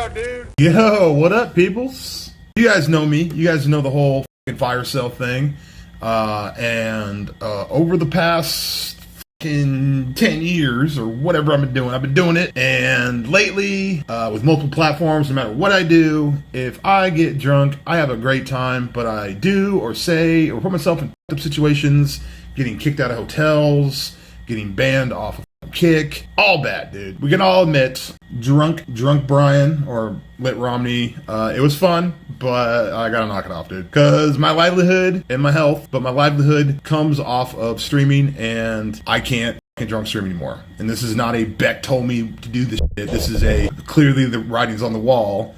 out, dude. Yo, what up, peoples? You guys know me. You guys know the whole fire sale thing. Over the past 10 years or whatever I've been doing it. And lately, with multiple platforms, no matter what I do, if I get drunk, I have a great time, but I do or say or put myself in situations, getting kicked out of hotels, getting banned off of Kick, all bad, dude. We can all admit, drunk Brian or Lit Romney, it was fun, but I gotta knock it off, dude. Cause my livelihood and my health, but my livelihood comes off of streaming, and I can't drunk stream anymore. And this is not a Beck told me to do this shit. This is clearly the writing's on the wall.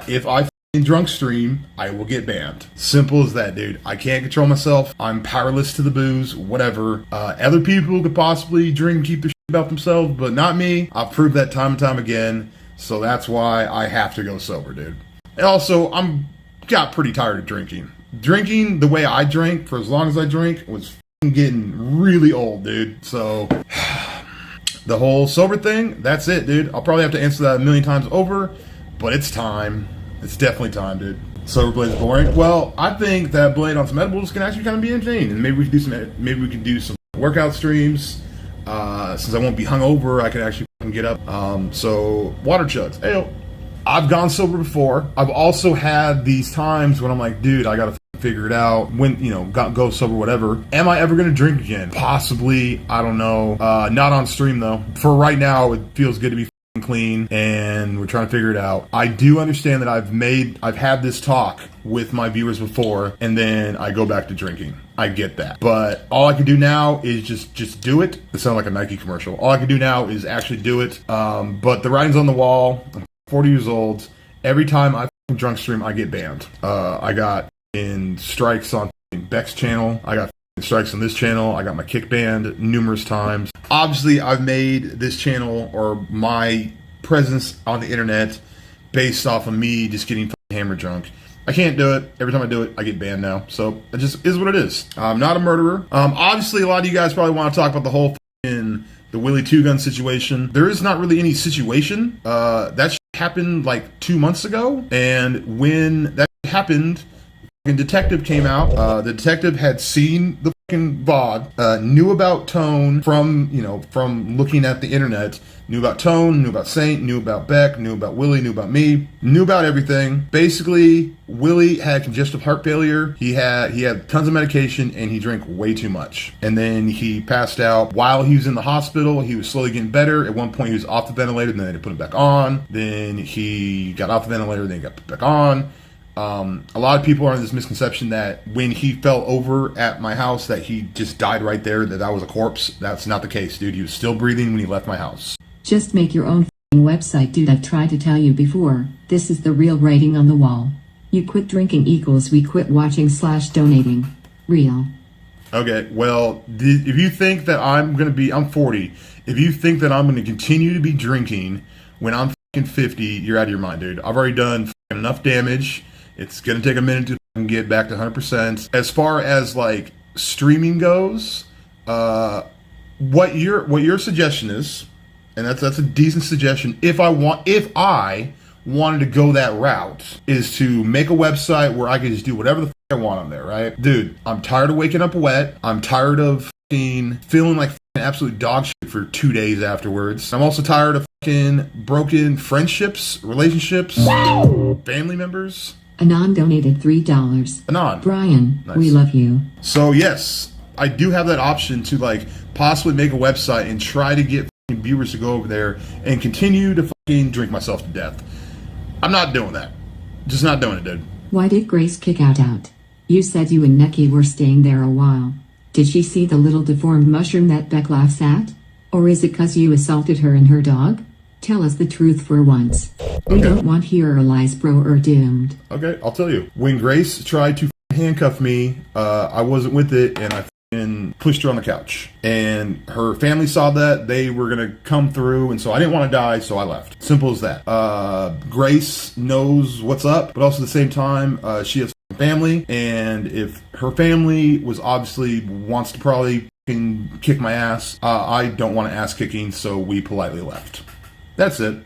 If I drunk stream, I will get banned. Simple as that, dude. I can't control myself. I'm powerless to the booze, whatever. Other people could possibly drink and keep their shit about themselves, but not me. I've proved that time and time again, so that's why I have to go sober, dude. And also, got pretty tired of drinking. Drinking the way I drank for as long as I drank was getting really old, dude. So the whole sober thing, that's it, dude. I'll probably have to answer that a million times over, but it's time. It's definitely time, dude. Sober Blade is boring. Well, I think that Blade on some edibles can actually kind of be entertaining, and maybe we can do some workout streams. Since I won't be hungover, I can actually get up. So water chugs. Hey, I've gone sober before. I've also had these times when I'm like, dude, I gotta figure it out. When go sober, whatever. Am I ever gonna drink again? Possibly. I don't know. Not on stream though. For right now, it feels good to be clean, and we're trying to figure it out. I do understand that I've had this talk with my viewers before, and then I go back to drinking. I get that, but all I can do now is just do it. It sounds like a Nike commercial. All I can do now is actually do it. But the writing's on the wall. I'm 40 years old. Every time I drunk stream, I get banned. I got in strikes on Beck's channel. I got strikes on this channel. I got my kick banned numerous times. Obviously, I've made this channel or my presence on the internet based off of me just getting hammer drunk. I can't do it. Every time I do it, I get banned now. So it just is what it is. I'm not a murderer. Obviously, a lot of you guys probably want to talk about the whole the Willie Two Gun situation. There is not really any situation. That happened like 2 months ago, and when that happened, the detective came out. The detective had seen the fucking VOD, knew about Tone from looking at the internet, knew about Tone, knew about Saint, knew about Beck, knew about Willie, knew about me, knew about everything. Basically, Willie had congestive heart failure. He had tons of medication, and he drank way too much. And then he passed out while he was in the hospital. He was slowly getting better. At one point, he was off the ventilator, then they had to put him back on. Then he got off the ventilator, then he got put back on. A lot of people are in this misconception that when he fell over at my house that he just died right there, that was a corpse. That's not the case, dude. He was still breathing when he left my house. Just make your own website, dude. I've tried to tell you before. This is the real writing on the wall. You quit drinking equals we quit watching / donating. Real. Okay, well, if you think that I'm 40, if you think that I'm going to continue to be drinking when I'm 50, you're out of your mind, dude. I've already done enough damage. It's going to take a minute to get back to 100%. As far as like streaming goes, what your suggestion is, and that's a decent suggestion. If I wanted to go that route, is to make a website where I can just do whatever the fuck I want on there, right? Dude, I'm tired of waking up wet. I'm tired of feeling like absolute dog shit for 2 days afterwards. I'm also tired of broken friendships, relationships, family members. Anon donated $3. Anon. Brian, nice. We love you. So yes, I do have that option to like possibly make a website and try to get viewers to go over there and continue to drink myself to death. I'm not doing that. Just not doing it, dude. Why did Grace kick out? You said you and Neki were staying there a while. Did she see the little deformed mushroom that Beck laughs at? Or is it 'cause you assaulted her and her dog? Tell us the truth for once. We don't want hearer lies, bro, or doomed. Okay, I'll tell you. When Grace tried to handcuff me, I wasn't with it, and I pushed her on the couch. And her family saw that. They were going to come through, and so I didn't want to die, so I left. Simple as that. Grace knows what's up, but also at the same time, she has family, and if her family wants to probably kick my ass, I don't want to ass kicking, so we politely left. That's it.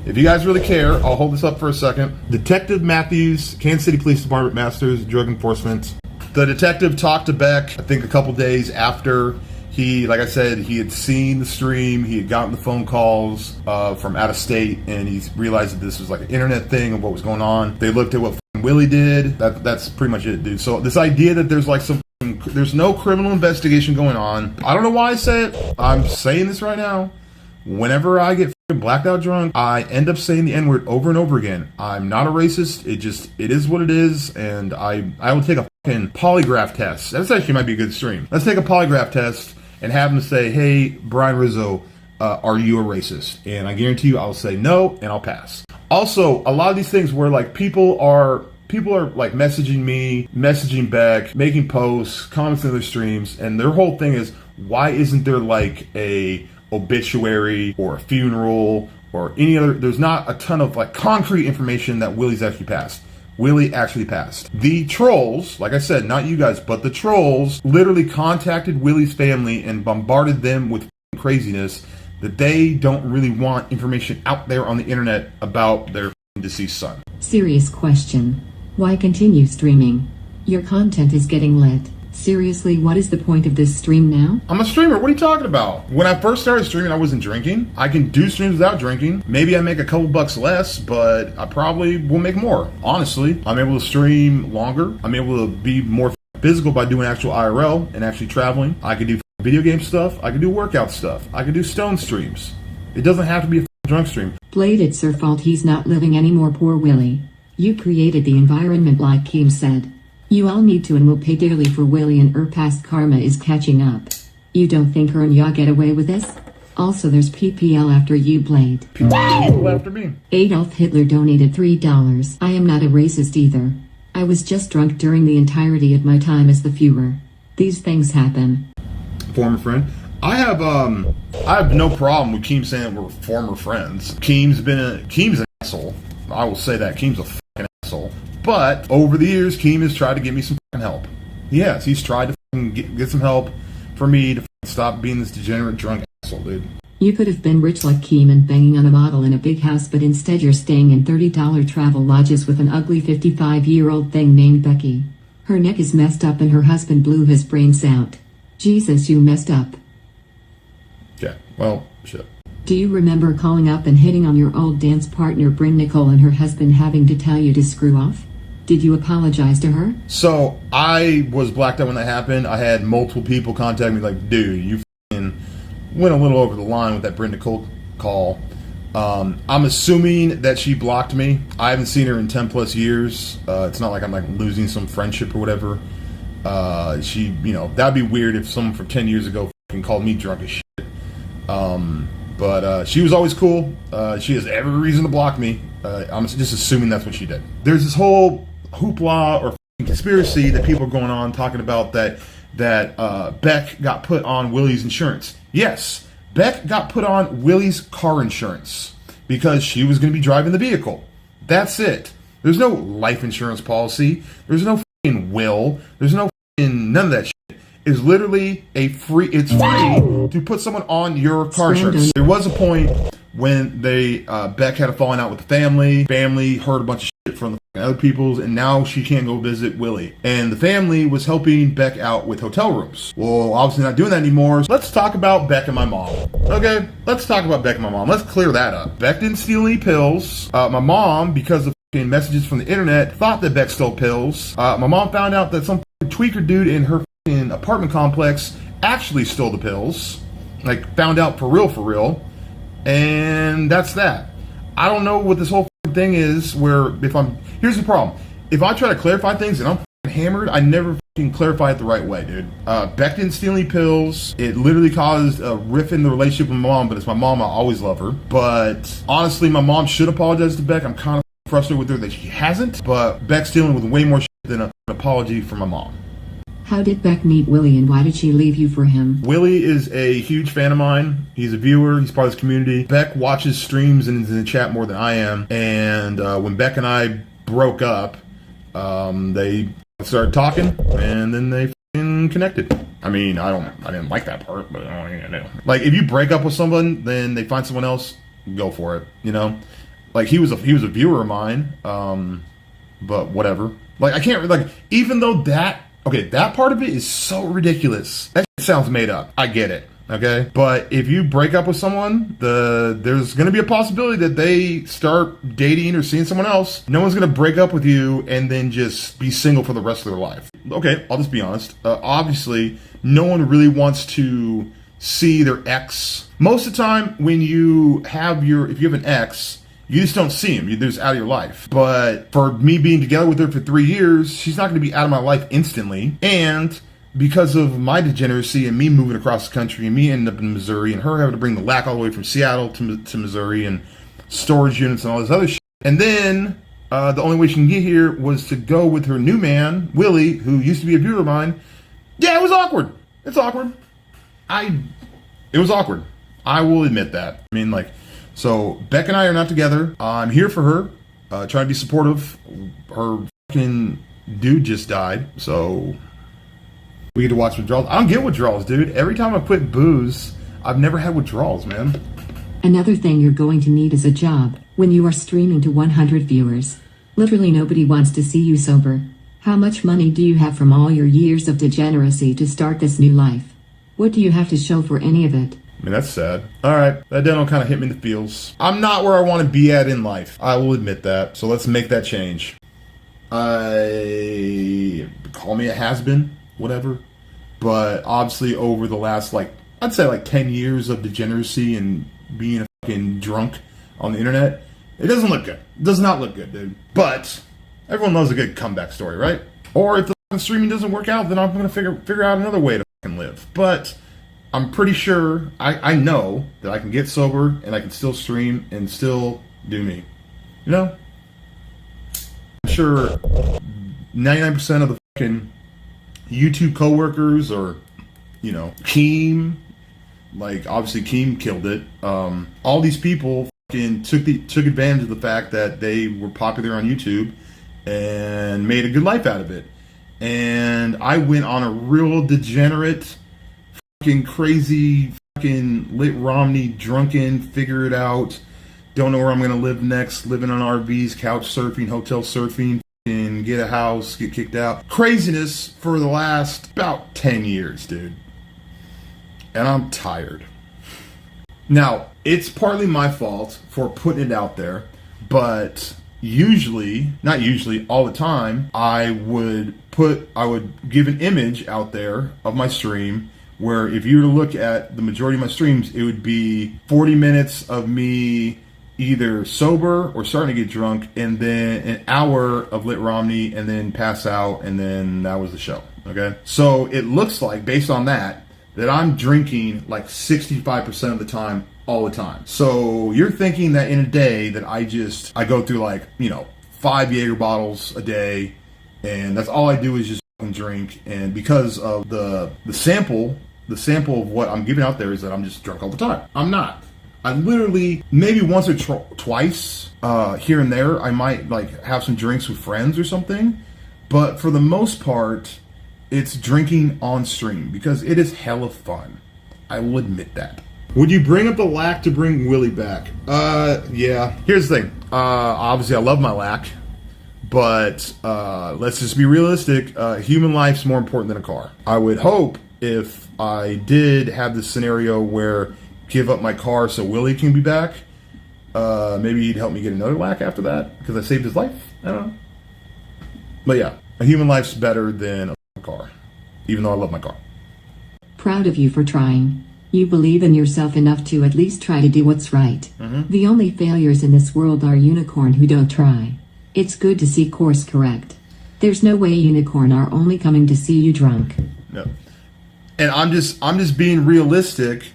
If you guys really care, I'll hold this up for a second. Detective Matthews, Kansas City Police Department, Masters, Drug Enforcement. The detective talked to Beck, I think a couple days after he, like I said, he had seen the stream, he had gotten the phone calls from out of state, and he realized that this was like an internet thing of what was going on. They looked at what Willie did. That's pretty much it, dude. So this idea that there's like there's no criminal investigation going on. I don't know why I say it. I'm saying this right now. Whenever I get blacked out drunk, I end up saying the N-word over and over again. I'm not a racist. It is what it is, and I will take a fucking polygraph test. That's actually might be a good stream. Let's take a polygraph test and have them say, hey, Brian Rizzo, are you a racist? And I guarantee you I'll say no, and I'll pass. Also, a lot of these things where like people are like messaging me, messaging Beck, making posts, comments in their streams, and their whole thing is, why isn't there like a obituary or a funeral or any other? There's not a ton of like concrete information that Willie's actually passed. Willie actually passed. The trolls, like I said, not you guys, but the trolls literally contacted Willie's family and bombarded them with craziness that they don't really want information out there on the internet about their deceased son. Serious question. Why continue streaming? Your content is getting lit. Seriously, what is the point of this stream now? I'm a streamer. What are you talking about? When I first started streaming, I wasn't drinking. I can do streams without drinking. Maybe I make a couple bucks less, but I probably will make more. Honestly, I'm able to stream longer. I'm able to be more physical by doing actual IRL and actually traveling. I can do video game stuff. I can do workout stuff. I can do stone streams. It doesn't have to be a drunk stream. Blade, it's her fault he's not living anymore, poor Willie. You created the environment like Keem said. You all need to and will pay dearly for Willie, and her past karma is catching up. You don't think her and ya get away with this? Also, there's PPL after you, Blade. People after me. Adolf Hitler donated $3. I am not a racist either. I was just drunk during the entirety of my time as the Fuhrer. These things happen. Former friend. I have no problem with Keem saying we're former friends. Keem's an asshole. I will say that. Keem's a fucking asshole. But over the years, Keem has tried to give me some fucking help. Yes, he's tried to get some help for me to stop being this degenerate drunk asshole, dude. You could have been rich like Keem and banging on a model in a big house, but instead you're staying in $30 travel lodges with an ugly 55-year-old thing named Becky. Her neck is messed up and her husband blew his brains out. Jesus, you messed up. Yeah, well, shit. Do you remember calling up and hitting on your old dance partner Bryn Nicole and her husband having to tell you to screw off? Did you apologize to her? So, I was blacked out when that happened. I had multiple people contact me like, dude, you f***ing went a little over the line with that Bryn Nicole call. I'm assuming that she blocked me. I haven't seen her in 10 plus years. It's not like I'm like losing some friendship or whatever. That'd be weird if someone from 10 years ago f***ing called me drunk as shit. But she was always cool. She has every reason to block me. I'm just assuming that's what she did. There's this whole hoopla or conspiracy that people are going on talking about that Beck got put on Willie's insurance. Yes, Beck got put on Willie's car insurance because she was going to be driving the vehicle. That's it. There's no life insurance policy. There's no f***ing will. There's no f***ing none of that shit. It's literally it's free to put someone on your car insurance. There was a point when Beck had a falling out with the family. Family heard a bunch of shit from the other people's, and now she can't go visit Willie. And the family was helping Beck out with hotel rooms. Well, obviously not doing that anymore. Let's talk about Beck and my mom. Okay, let's talk about Beck and my mom. Let's clear that up. Beck didn't steal any pills. My mom, because of messages from the internet, thought that Beck stole pills. My mom found out that some tweaker dude in her apartment complex actually stole the pills. Like, found out for real. And that's that. I don't know what this whole thing is where here's the problem. If I try to clarify things and I'm hammered, I never clarify it the right way, dude. Beck didn't steal any pills. It literally caused a rift in the relationship with my mom, but it's my mom. I always love her. But honestly, my mom should apologize to Beck. I'm kind of frustrated with her that she hasn't. But Beck's dealing with way more shit than an apology from my mom. How did Beck meet Willie and why did she leave you for him? Willie is a huge fan of mine. He's a viewer. He's part of this community. Beck watches streams and is in the chat more than I am. And when Beck and I broke up, they started talking and then they connected. I mean, I didn't like that part, but I know. Like, if you break up with someone, then they find someone else, go for it, you know? Like he was a viewer of mine, but whatever. Like I can't like even though that part of it is so ridiculous. That sounds made up. I get it. Okay, but if you break up with someone, there's going to be a possibility that they start dating or seeing someone else. No one's going to break up with you and then just be single for the rest of their life. Okay, I'll just be honest. Obviously, no one really wants to see their ex. Most of the time, when you have if you have an ex, you just don't see him. They're just out of your life. But for me being together with her for 3 years, she's not going to be out of my life instantly. And because of my degeneracy and me moving across the country and me ending up in Missouri and her having to bring the lack all the way from Seattle to Missouri and storage units and all this other shit. And then the only way she can get here was to go with her new man, Willie, who used to be a viewer of mine. Yeah, it was awkward. It's awkward. It was awkward. I will admit that. I mean, like, so Beck and I are not together. I'm here for her, trying to be supportive. Her fucking dude just died, so we get to watch withdrawals. I don't get withdrawals, dude. Every time I quit booze, I've never had withdrawals, man. Another thing you're going to need is a job when you are streaming to 100 viewers. Literally nobody wants to see you sober. How much money do you have from all your years of degeneracy to start this new life? What do you have to show for any of it? I mean, that's sad. All right, that demo kind of hit me in the feels. I'm not where I want to be at in life. I will admit that. So let's make that change. Call me a has-been, whatever. But obviously over the last, I'd say 10 years of degeneracy and being a fucking drunk on the internet, it doesn't look good. It does not look good, dude. But everyone knows a good comeback story, right? Or if the streaming doesn't work out, then I'm going to figure out another way to fucking live. But I'm pretty sure, I know that I can get sober and I can still stream and still do me. You know? I'm sure 99% of the fucking YouTube coworkers or, Keem, obviously Keem killed it. All these people fucking took advantage of the fact that they were popular on YouTube and made a good life out of it. And I went on a real degenerate, fucking crazy, fucking Lit Romney, drunken, figure it out, don't know where I'm gonna live next, living on RVs, couch surfing, hotel surfing, and get a house, get kicked out. Craziness for the last about 10 years, dude. And I'm tired. Now, it's partly my fault for putting it out there, but not usually, all the time, I would give an image out there of my stream where if you were to look at the majority of my streams, it would be 40 minutes of me either sober or starting to get drunk, and then an hour of Lit Romney, and then pass out, and then that was the show. Okay? So it looks like, based on that I'm drinking 65% of the time, all the time. So you're thinking that in a day that I go through 5 Jaeger bottles a day, and that's all I do is just drink. And because of the sample of what I'm giving out there is that I'm just drunk all the time. I'm not. I literally, maybe once or twice here and there, I might have some drinks with friends or something. But for the most part, it's drinking on stream because it is hella fun. I will admit that. Would you bring up the lack to bring Willie back? Yeah. Here's the thing. Obviously, I love my lack. But let's just be realistic. Human life's more important than a car. I would hope if I did have this scenario where give up my car so Willie can be back, maybe he'd help me get another lack after that because I saved his life. I don't know. But yeah, a human life's better than a car, even though I love my car. Proud of you for trying. You believe in yourself enough to at least try to do what's right. Mm-hmm. The only failures in this world are unicorn who don't try. It's good to see course correct. There's no way unicorn are only coming to see you drunk. No. And I'm just being realistic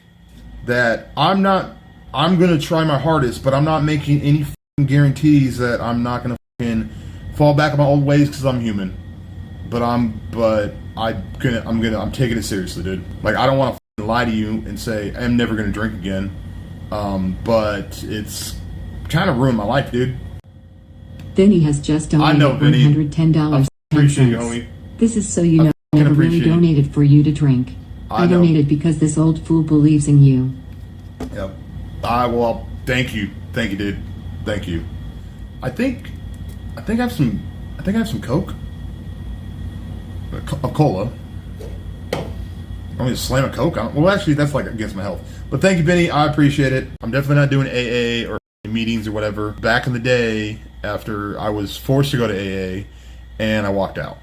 that I'm going to try my hardest, but I'm not making any guarantees that I'm not going to fall back on my old ways because I'm human. But I'm taking it seriously, dude. I don't want to lie to you and say I'm never going to drink again. But it's kind of ruined my life, dude. Vinny has just donated $110. I appreciate you, homie. This is so you know I never really donated for you to drink. I donated because this old fool believes in you. Yep. Well, thank you. Thank you, dude. Thank you. I think I have some Coke. A cola. I'm gonna slam a Coke out. Well, actually, that's like against my health. But thank you, Benny. I appreciate it. I'm definitely not doing AA or meetings or whatever. Back in the day, after I was forced to go to AA, and I walked out.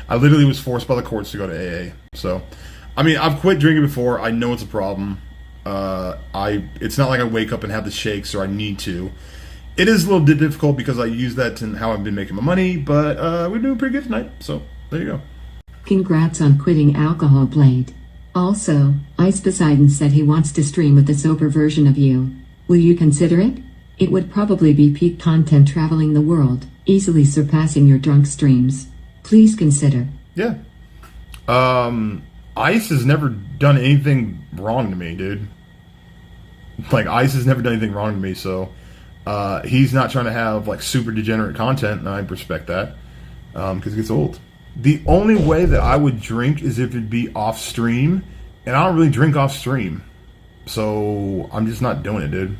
I literally was forced by the courts to go to AA. So, I mean, I've quit drinking before. I know it's a problem. It's not like I wake up and have the shakes or I need to. It is a little bit difficult because I use that to how I've been making my money, but we're doing pretty good tonight. So, there you go. Congrats on quitting Alcohol Blade. Also, Ice Poseidon said he wants to stream with a sober version of you. Will you consider it? It would probably be peak content traveling the world, easily surpassing your drunk streams. Please consider. Yeah. Ice has never done anything wrong to me, dude. Like, Ice has never done anything wrong to me, so he's not trying to have like super degenerate content, and I respect that because it gets old. The only way that I would drink is if it'd be off stream, and I don't really drink off stream, so I'm just not doing it, dude.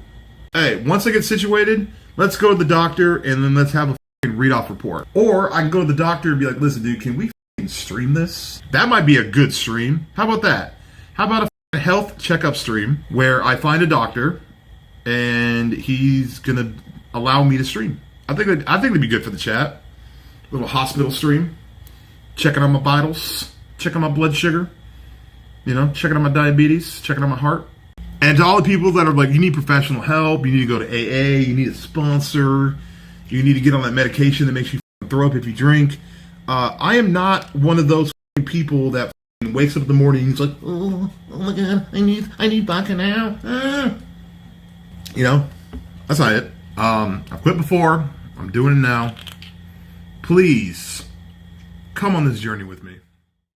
Hey, once I get situated, let's go to the doctor and then let's have a fucking read-off report. Or I can go to the doctor and be like, listen, dude, can we fucking stream this? That might be a good stream. How about that? How about a health checkup stream where I find a doctor and he's gonna allow me to stream? I think it'd be good for the chat. A little hospital stream. Checking on my vitals, checking my blood sugar, checking on my diabetes, checking on my heart. And to all the people that are like, you need professional help, you need to go to AA, you need a sponsor, you need to get on that medication that makes you throw up if you drink. I am not one of those people that wakes up in the morning and is like, oh my God, I need vodka now. That's not it. I've quit before. I'm doing it now. Please come on this journey with me.